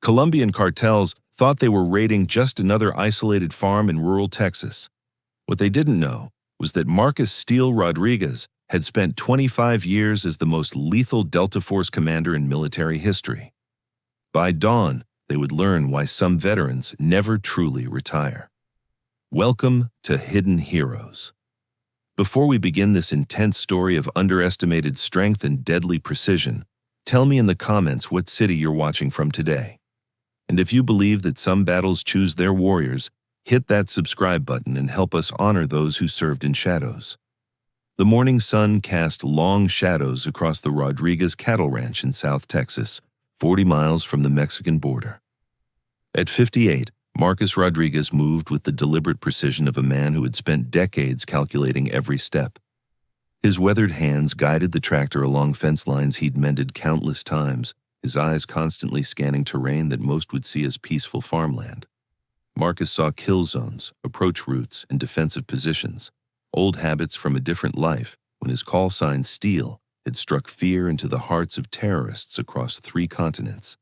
Colombian cartels thought they were raiding just another isolated farm in rural Texas. What they didn't know was that Marcus Steele Rodriguez had spent 25 years as the most lethal Delta Force commander in military history. By dawn, they would learn why some veterans never truly retire. Welcome to Hidden Heroes. Before we begin this intense story of underestimated strength and deadly precision, tell me in the comments what city you're watching from today. And if you believe that some battles choose their warriors, hit that subscribe button and help us honor those who served in shadows. The morning sun cast long shadows across the Rodriguez cattle ranch in South Texas, 40 miles from the Mexican border. At 58, Marcus Rodriguez moved with the deliberate precision of a man who had spent decades calculating every step. His weathered hands guided the tractor along fence lines he'd mended countless times, his eyes constantly scanning terrain that most would see as peaceful farmland. Marcus saw kill zones, approach routes, and defensive positions, old habits from a different life when his call sign Steel had struck fear into the hearts of terrorists across 3 continents.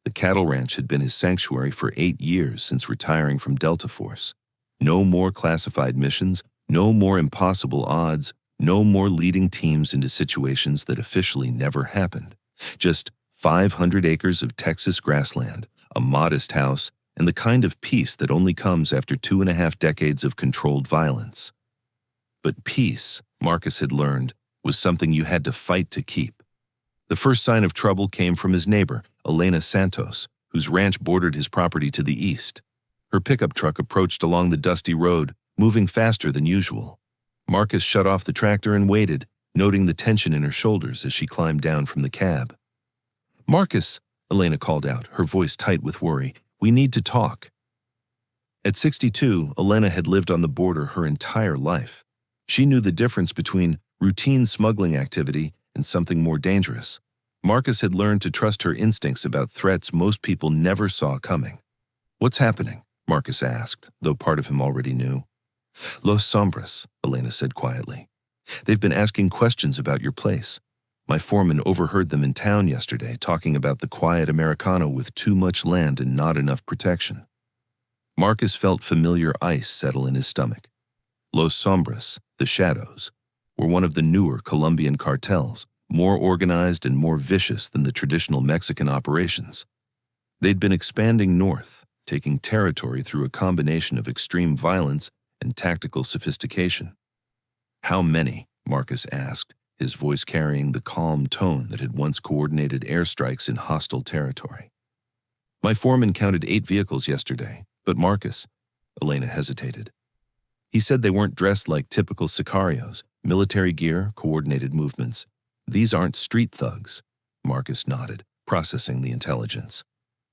The cattle ranch had been his sanctuary for 8 years since retiring from Delta Force. No more classified missions, no more impossible odds, no more leading teams into situations that officially never happened. Just 500 acres of Texas grassland, a modest house, and the kind of peace that only comes after 2.5 decades of controlled violence. But peace, Marcus had learned, was something you had to fight to keep. The first sign of trouble came from his neighbor, Elena Santos, whose ranch bordered his property to the east. Her pickup truck approached along the dusty road, moving faster than usual. Marcus shut off the tractor and waited, noting the tension in her shoulders as she climbed down from the cab. "Marcus," Elena called out, her voice tight with worry, "we need to talk." At 62, Elena had lived on the border her entire life. She knew the difference between routine smuggling activity and something more dangerous. Marcus had learned to trust her instincts about threats most people never saw coming. "What's happening?" Marcus asked, though part of him already knew. "Los Sombras," Elena said quietly. "They've been asking questions about your place. My foreman overheard them in town yesterday talking about the quiet Americano with too much land and not enough protection." Marcus felt familiar ice settle in his stomach. Los Sombras, the Shadows, were one of the newer Colombian cartels, more organized and more vicious than the traditional Mexican operations. They'd been expanding north, taking territory through a combination of extreme violence and tactical sophistication. "How many?" Marcus asked, his voice carrying the calm tone that had once coordinated airstrikes in hostile territory. "My foreman counted 8 vehicles yesterday, but Marcus," Elena hesitated. "He said they weren't dressed like typical sicarios, military gear, coordinated movements. These aren't street thugs." Marcus nodded, processing the intelligence.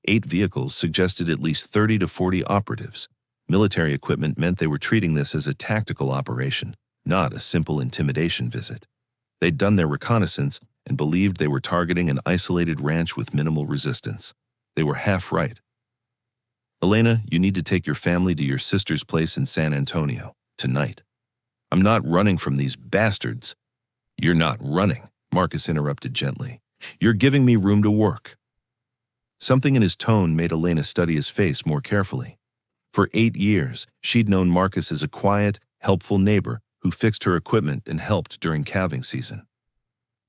8 vehicles suggested at least 30 to 40 operatives. Military equipment meant they were treating this as a tactical operation, not a simple intimidation visit. They'd done their reconnaissance and believed they were targeting an isolated ranch with minimal resistance. They were half right. "Elena, you need to take your family to your sister's place in San Antonio, tonight." "I'm not running from these bastards." "You're not running," Marcus interrupted gently. "You're giving me room to work." Something in his tone made Elena study his face more carefully. For 8 years, she'd known Marcus as a quiet, helpful neighbor who fixed her equipment and helped during calving season.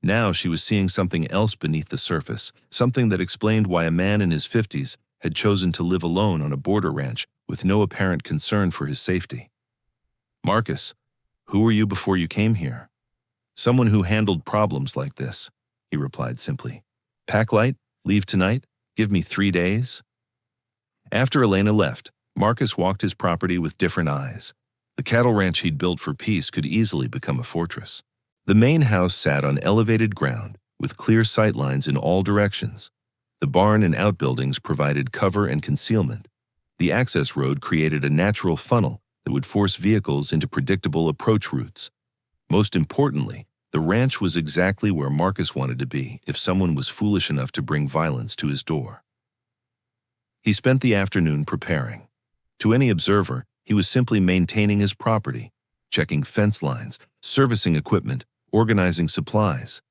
Now she was seeing something else beneath the surface, something that explained why a man in his 50s had chosen to live alone on a border ranch with no apparent concern for his safety. "Marcus, who were you before you came here?" "Someone who handled problems like this," he replied simply. "Pack light? Leave tonight? Give me 3 days?" After Elena left, Marcus walked his property with different eyes. The cattle ranch he'd built for peace could easily become a fortress. The main house sat on elevated ground, with clear sight lines in all directions. The barn and outbuildings provided cover and concealment. The access road created a natural funnel that would force vehicles into predictable approach routes. Most importantly, the ranch was exactly where Marcus wanted to be if someone was foolish enough to bring violence to his door. He spent the afternoon preparing. To any observer, he was simply maintaining his property, checking fence lines, servicing equipment, organizing supplies.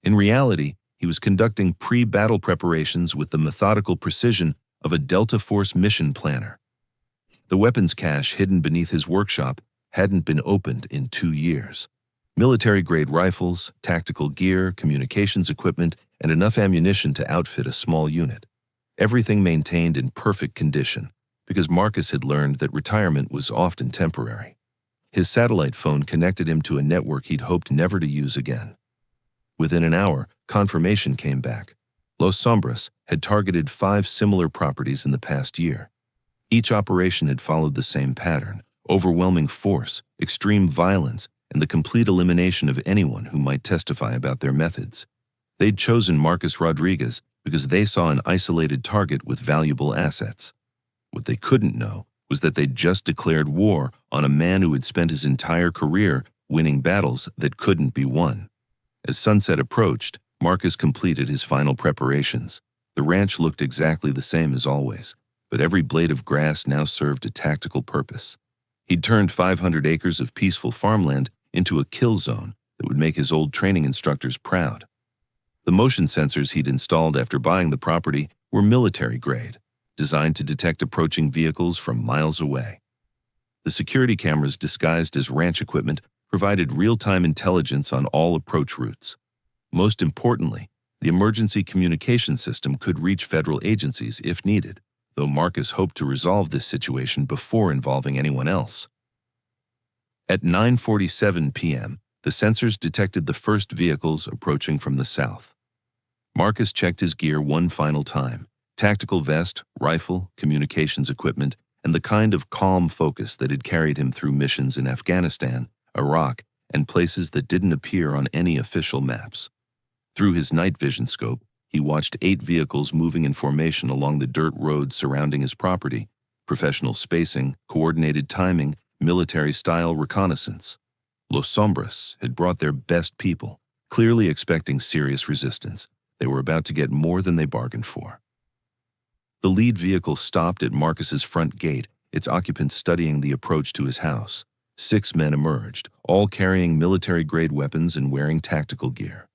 In reality, he was conducting pre-battle preparations with the methodical precision of a Delta Force mission planner. The weapons cache hidden beneath his workshop hadn't been opened in 2 years. Military-grade rifles, tactical gear, communications equipment, and enough ammunition to outfit a small unit. Everything maintained in perfect condition, because Marcus had learned that retirement was often temporary. His satellite phone connected him to a network he'd hoped never to use again. Within an hour, confirmation came back. Los Sombras had targeted 5 similar properties in the past year. Each operation had followed the same pattern: overwhelming force, extreme violence, and the complete elimination of anyone who might testify about their methods. They'd chosen Marcus Rodriguez because they saw an isolated target with valuable assets. What they couldn't know was that they'd just declared war on a man who had spent his entire career winning battles that couldn't be won. As sunset approached, Marcus completed his final preparations. The ranch looked exactly the same as always, but every blade of grass now served a tactical purpose. He'd turned 500 acres of peaceful farmland into a kill zone that would make his old training instructors proud. The motion sensors he'd installed after buying the property were military-grade, designed to detect approaching vehicles from miles away. The security cameras disguised as ranch equipment provided real-time intelligence on all approach routes. Most importantly, the emergency communication system could reach federal agencies if needed, though Marcus hoped to resolve this situation before involving anyone else. At 9:47 p.m., the sensors detected the first vehicles approaching from the south. Marcus checked his gear one final time: tactical vest, rifle, communications equipment, and the kind of calm focus that had carried him through missions in Afghanistan, Iraq, and places that didn't appear on any official maps. Through his night vision scope, he watched 8 vehicles moving in formation along the dirt road surrounding his property: professional spacing, coordinated timing, military-style reconnaissance. Los Sombras had brought their best people, clearly expecting serious resistance. They were about to get more than they bargained for. The lead vehicle stopped at Marcus's front gate, its occupants studying the approach to his house. 6 men emerged, all carrying military-grade weapons and wearing tactical gear.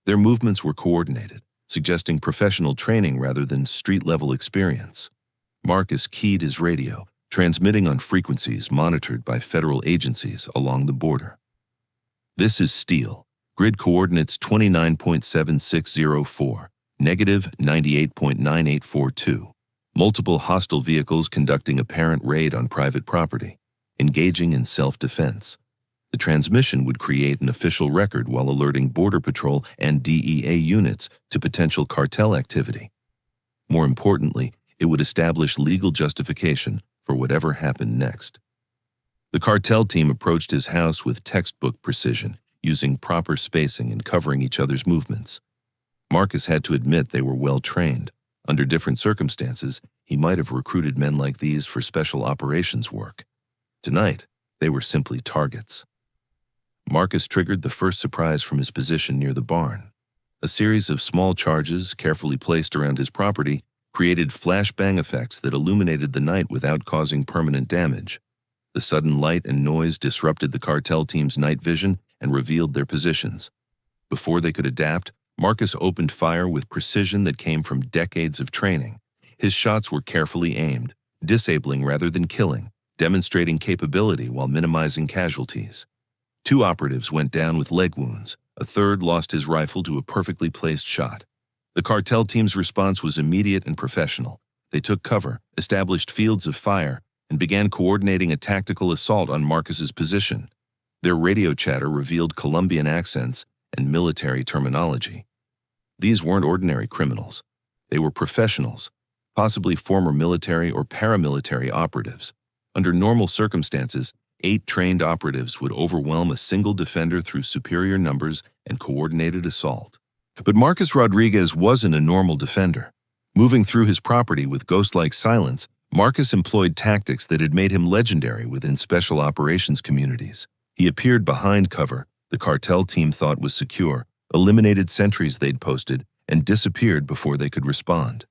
Their movements were coordinated, suggesting professional training rather than street-level experience. Marcus keyed his radio, transmitting on frequencies monitored by federal agencies along the border. "This is Steele. Grid coordinates 29.7604, negative 98.9842. Multiple hostile vehicles conducting apparent raid on private property, engaging in self-defense." The transmission would create an official record while alerting Border Patrol and DEA units to potential cartel activity. More importantly, it would establish legal justification for whatever happened next. The cartel team approached his house with textbook precision, using proper spacing and covering each other's movements. Marcus had to admit they were well-trained. Under different circumstances, he might have recruited men like these for special operations work. Tonight, they were simply targets. Marcus triggered the first surprise from his position near the barn. A series of small charges, carefully placed around his property, created flashbang effects that illuminated the night without causing permanent damage. The sudden light and noise disrupted the cartel team's night vision and revealed their positions. Before they could adapt, Marcus opened fire with precision that came from decades of training. His shots were carefully aimed, disabling rather than killing, demonstrating capability while minimizing casualties. 2 operatives went down with leg wounds. A third lost his rifle to a perfectly placed shot. The cartel team's response was immediate and professional. They took cover, established fields of fire, and began coordinating a tactical assault on Marcus's position. Their radio chatter revealed Colombian accents and military terminology. These weren't ordinary criminals. They were professionals, possibly former military or paramilitary operatives. Under normal circumstances, 8 trained operatives would overwhelm a single defender through superior numbers and coordinated assault. But Marcus Rodriguez wasn't a normal defender. Moving through his property with ghost-like silence, Marcus employed tactics that had made him legendary within special operations communities. He appeared behind cover the cartel team thought was secure, eliminated sentries they'd posted, and disappeared before they could respond.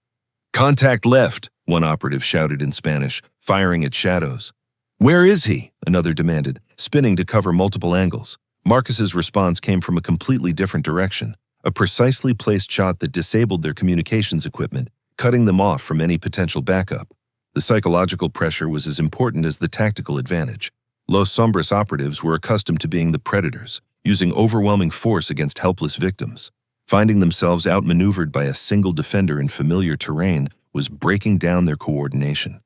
"Contact left," one operative shouted in Spanish, firing at shadows. "Where is he?" another demanded, spinning to cover multiple angles. Marcus's response came from a completely different direction. a precisely placed shot that disabled their communications equipment, cutting them off from any potential backup. The psychological pressure was as important as the tactical advantage. Los Sombras operatives were accustomed to being the predators, using overwhelming force against helpless victims. Finding themselves outmaneuvered by a single defender in familiar terrain was breaking down their coordination.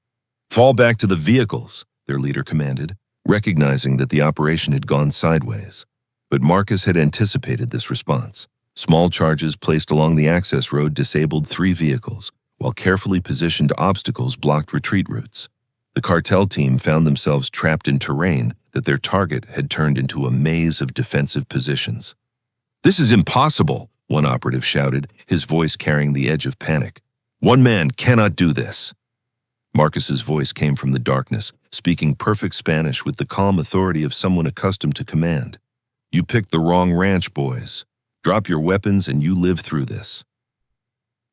"Fall back to the vehicles," their leader commanded, recognizing that the operation had gone sideways. But Marcus had anticipated this response. Small charges placed along the access road disabled 3 vehicles, while carefully positioned obstacles blocked retreat routes. The cartel team found themselves trapped in terrain that their target had turned into a maze of defensive positions. "This is impossible," one operative shouted, his voice carrying the edge of panic. "One man cannot do this." Marcus's voice came from the darkness, speaking perfect Spanish with the calm authority of someone accustomed to command. "You picked the wrong ranch, boys. Drop your weapons and you live through this."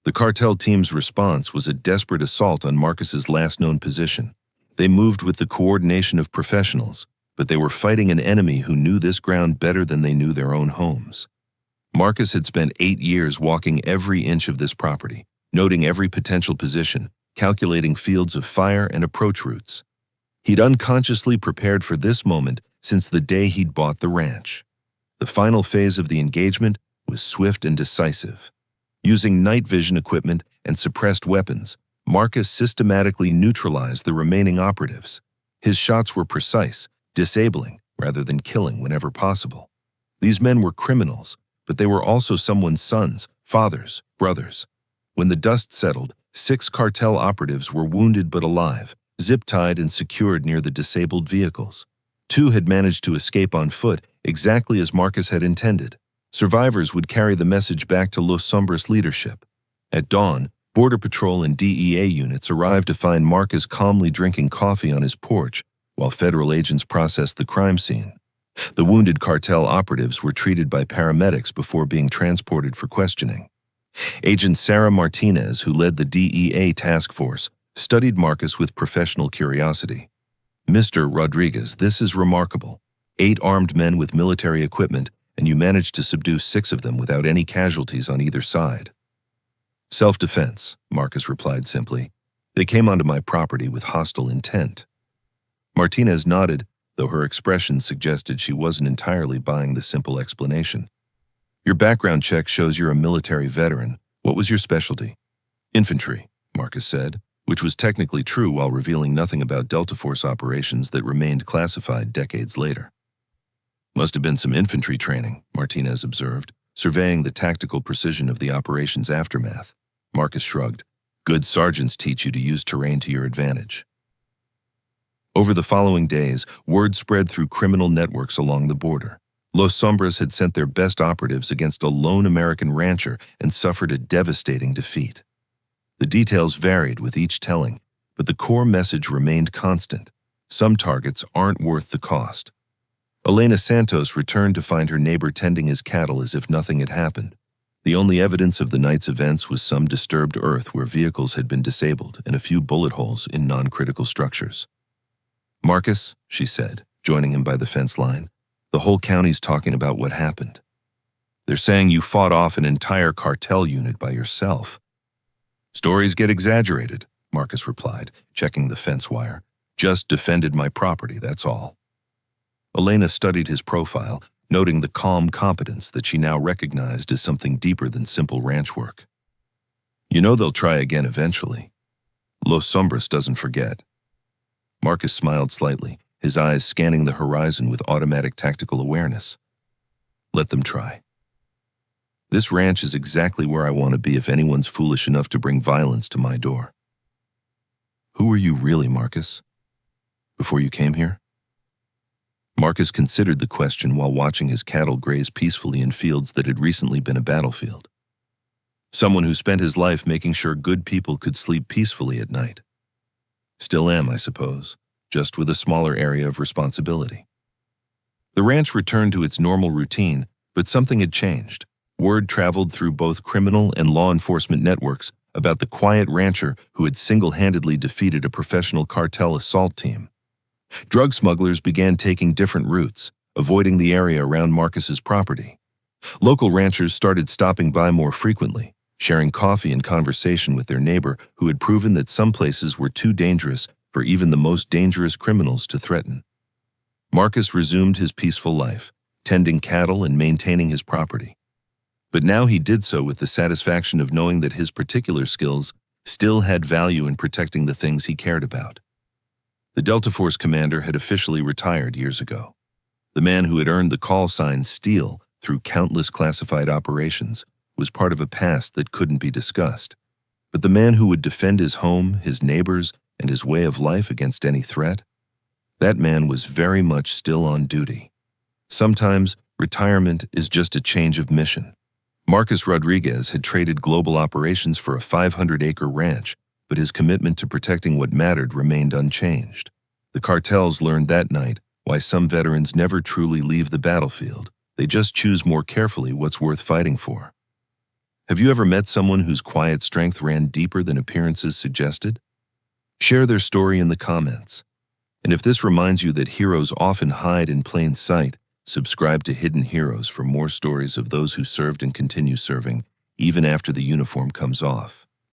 The cartel team's response was a desperate assault on Marcus's last known position. They moved with the coordination of professionals, but they were fighting an enemy who knew this ground better than they knew their own homes. Marcus had spent 8 years walking every inch of this property, noting every potential position, calculating fields of fire and approach routes. He'd unconsciously prepared for this moment since the day he'd bought the ranch. The final phase of the engagement was swift and decisive. Using night vision equipment and suppressed weapons, Marcus systematically neutralized the remaining operatives. His shots were precise, disabling rather than killing whenever possible. These men were criminals, but they were also someone's sons, fathers, brothers. When the dust settled, 6 cartel operatives were wounded but alive, zip-tied and secured near the disabled vehicles. 2 had managed to escape on foot, exactly as Marcus had intended. Survivors would carry the message back to Los Sombras leadership. At dawn, Border Patrol and DEA units arrived to find Marcus calmly drinking coffee on his porch while federal agents processed the crime scene. The wounded cartel operatives were treated by paramedics before being transported for questioning. Agent Sarah Martinez, who led the DEA task force, studied Marcus with professional curiosity. "Mr. Rodriguez, this is remarkable. 8 armed men with military equipment, and you managed to subdue 6 of them without any casualties on either side." "Self-defense," Marcus replied simply. "They came onto my property with hostile intent." Martinez nodded, though her expression suggested she wasn't entirely buying the simple explanation. "Your background check shows you're a military veteran. What was your specialty?" "Infantry," Marcus said, which was technically true while revealing nothing about Delta Force operations that remained classified decades later. "Must have been some infantry training," Martinez observed, surveying the tactical precision of the operation's aftermath. Marcus shrugged. "Good sergeants teach you to use terrain to your advantage." Over the following days, word spread through criminal networks along the border. Los Sombras had sent their best operatives against a lone American rancher and suffered a devastating defeat. The details varied with each telling, but the core message remained constant. Some targets aren't worth the cost. Elena Santos returned to find her neighbor tending his cattle as if nothing had happened. The only evidence of the night's events was some disturbed earth where vehicles had been disabled and a few bullet holes in non-critical structures. "Marcus," she said, joining him by the fence line, "the whole county's talking about what happened. They're saying you fought off an entire cartel unit by yourself." "Stories get exaggerated," Marcus replied, checking the fence wire. "Just defended my property, that's all." Elena studied his profile, noting the calm competence that she now recognized as something deeper than simple ranch work. "You know they'll try again eventually. Los Sombras doesn't forget." Marcus smiled slightly, his eyes scanning the horizon with automatic tactical awareness. "Let them try. This ranch is exactly where I want to be if anyone's foolish enough to bring violence to my door." "Who are you really, Marcus? Before you came here?" Marcus considered the question while watching his cattle graze peacefully in fields that had recently been a battlefield. "Someone who spent his life making sure good people could sleep peacefully at night. Still am, I suppose, just with a smaller area of responsibility." The ranch returned to its normal routine, but something had changed. Word traveled through both criminal and law enforcement networks about the quiet rancher who had single-handedly defeated a professional cartel assault team. Drug smugglers began taking different routes, avoiding the area around Marcus's property. Local ranchers started stopping by more frequently, sharing coffee and conversation with their neighbor who had proven that some places were too dangerous for even the most dangerous criminals to threaten. Marcus resumed his peaceful life, tending cattle and maintaining his property. But now he did so with the satisfaction of knowing that his particular skills still had value in protecting the things he cared about. The Delta Force commander had officially retired years ago. The man who had earned the call sign Steel through countless classified operations was part of a past that couldn't be discussed. But the man who would defend his home, his neighbors, and his way of life against any threat, that man was very much still on duty. Sometimes retirement is just a change of mission. Marcus Rodriguez had traded global operations for a 500-acre ranch, but his commitment to protecting what mattered remained unchanged. The cartels learned that night why some veterans never truly leave the battlefield. They just choose more carefully what's worth fighting for. Have you ever met someone whose quiet strength ran deeper than appearances suggested? Share their story in the comments. And if this reminds you that heroes often hide in plain sight, subscribe to Hidden Heroes for more stories of those who served and continue serving, even after the uniform comes off.